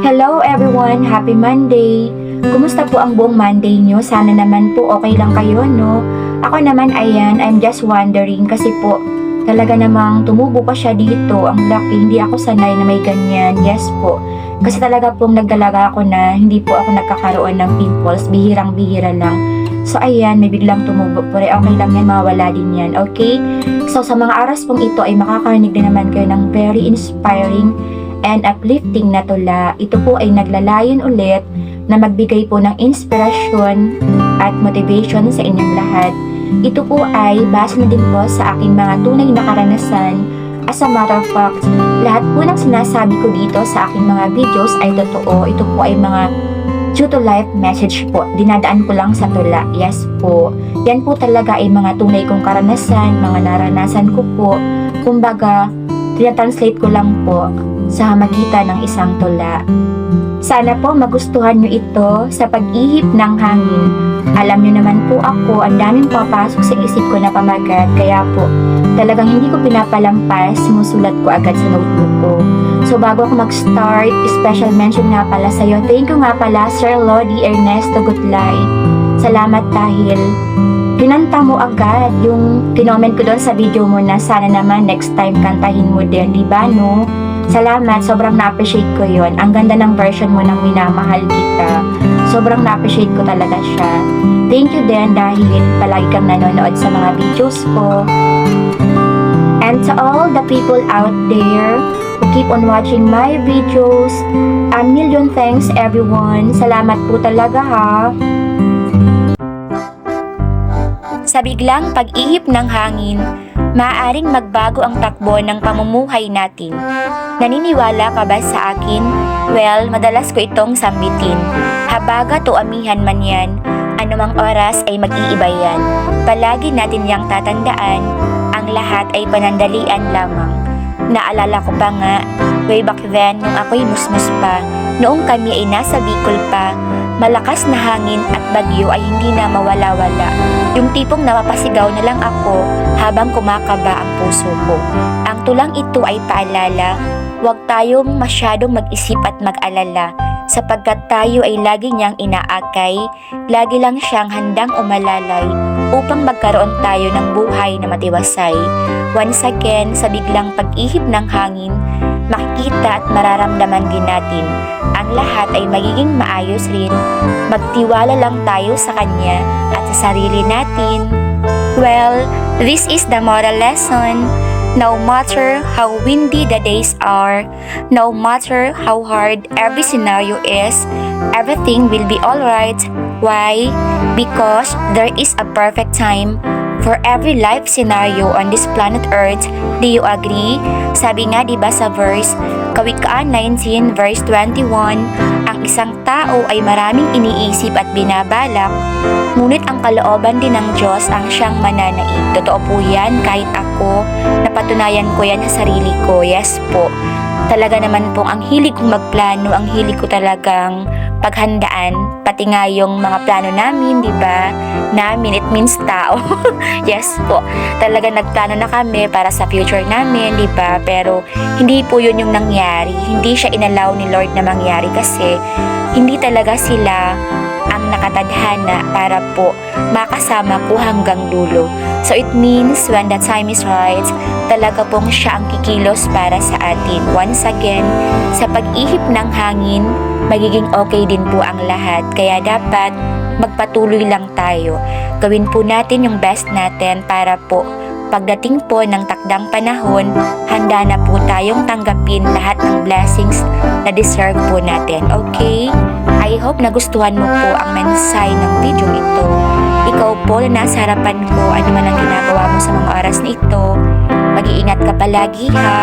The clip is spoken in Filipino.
Hello everyone! Happy Monday! Kumusta po ang buong Monday nyo? Sana naman po okay lang kayo, no? Ako naman, ayan, I'm just wondering kasi po, talaga namang tumubo pa siya dito. Ang laki, hindi ako sanay na may ganyan. Yes po. Kasi talaga pong nagdalaga ako na hindi po ako nagkakaroon ng pimples. Bihirang-bihira lang. So ayan, may biglang tumubo po rin. Okay lang yan, mawawala din yan. Okay? So sa mga oras pong ito ay makakarinig din naman kayo ng very inspiring and uplifting na tula. Ito po ay naglalayon ulit na magbigay po ng inspirasyon at motivation sa inyong lahat. Ito po ay base na din po sa aking mga tunay na karanasan. As a matter of fact, lahat po ng sinasabi ko dito sa aking mga videos ay totoo. Ito po ay mga true to life message po. Dinadaan ko lang sa tula. Yes po. Yan po talaga ay mga tunay kong karanasan, mga naranasan ko po. Kumbaga, tinatranslate ko lang po sa hamagitan ng isang tula. Sana po magustuhan nyo ito sa pag-ihip ng hangin. Alam nyo naman po ako, ang daming papasok sa isip ko na pamagat, kaya po talagang hindi ko pinapalampas, sinusulat ko agad sa notebook ko. So bago ako mag-start, special mention nga pala sa'yo. Thank you nga pala Sir Lodi Ernesto Gutlay. Salamat dahil kinanta mo agad yung kinoment ko doon sa video mo na sana naman next time kantahin mo din, diba no? Salamat, sobrang na-appreciate ko yon. Ang ganda ng version mo ng Minamahal Kita. Sobrang na-appreciate ko talaga siya. Thank you din dahil palagi kang nanonood sa mga videos ko. And to all the people out there who keep on watching my videos, a million thanks everyone. Salamat po talaga ha. Sa biglang pag-ihip ng hangin, maaaring magbago ang takbo ng pamumuhay natin. Naniniwala ka ba sa akin? Well, madalas ko itong sambitin. Habagat o amihan man yan, anumang oras ay mag-iiba yan. Palagi natin yang tatandaan, ang lahat ay panandalian lamang. Naalala ko pa nga, way back then, nung ako'y musmus pa, noong kami ay nasa Bicol pa, malakas na hangin at bagyo ay hindi na mawala-wala. Yung tipong napapasigaw na lang ako habang kumakaba ang puso ko. Ang tulang ito ay paalala, huwag tayong masyadong mag-isip at mag-alala sapagkat tayo ay lagi niyang inaakay, lagi lang siyang handang umalalay upang magkaroon tayo ng buhay na matiwasay. Once again, sa biglang pag-ihip ng hangin, makikita at mararamdaman din natin ang lahat ay magiging maayos rin. Magtiwala lang tayo sa Kanya at sa sarili natin. Well, this is the moral lesson. No matter how windy the days are, no matter how hard every scenario is, everything will be alright. Why? Because there is a perfect time for every life scenario on this planet Earth. Do you agree? Sabi nga diba sa verse, Kawikaan 19 verse 21, ang isang tao ay maraming iniisip at binabalak, ngunit ang kalooban din ng Diyos ang siyang mananaig. Totoo po yan, kahit ako, napatunayan ko yan sa sarili ko. Yes po. Talaga naman po, ang hilig kong magplano, ang hilig ko talagang paghandaan, pati nga yung mga plano namin, di ba? Namin, it means tao. Yes po. Talaga nagplano na kami para sa future namin, di ba? Pero hindi po yun yung nangyari. Hindi siya inalaw ni Lord na mangyari kasi hindi talaga sila ang nakatadhana para po makasama ko hanggang dulo. So it means when the time is right, talaga pong siya ang kikilos para sa atin. Once again, sa pag-ihip ng hangin, magiging okay din po ang lahat. Kaya dapat magpatuloy lang tayo. Gawin po natin yung best natin para po pagdating po ng takdang panahon, handa na po tayong tanggapin lahat ng blessings na deserve po natin. Okay? I hope nagustuhan mo po ang mensahe ng video ito. Ikaw po na nasa harapan ko, ano man ang ginagawa mo sa mga oras na ito, mag-iingat ka palagi ha.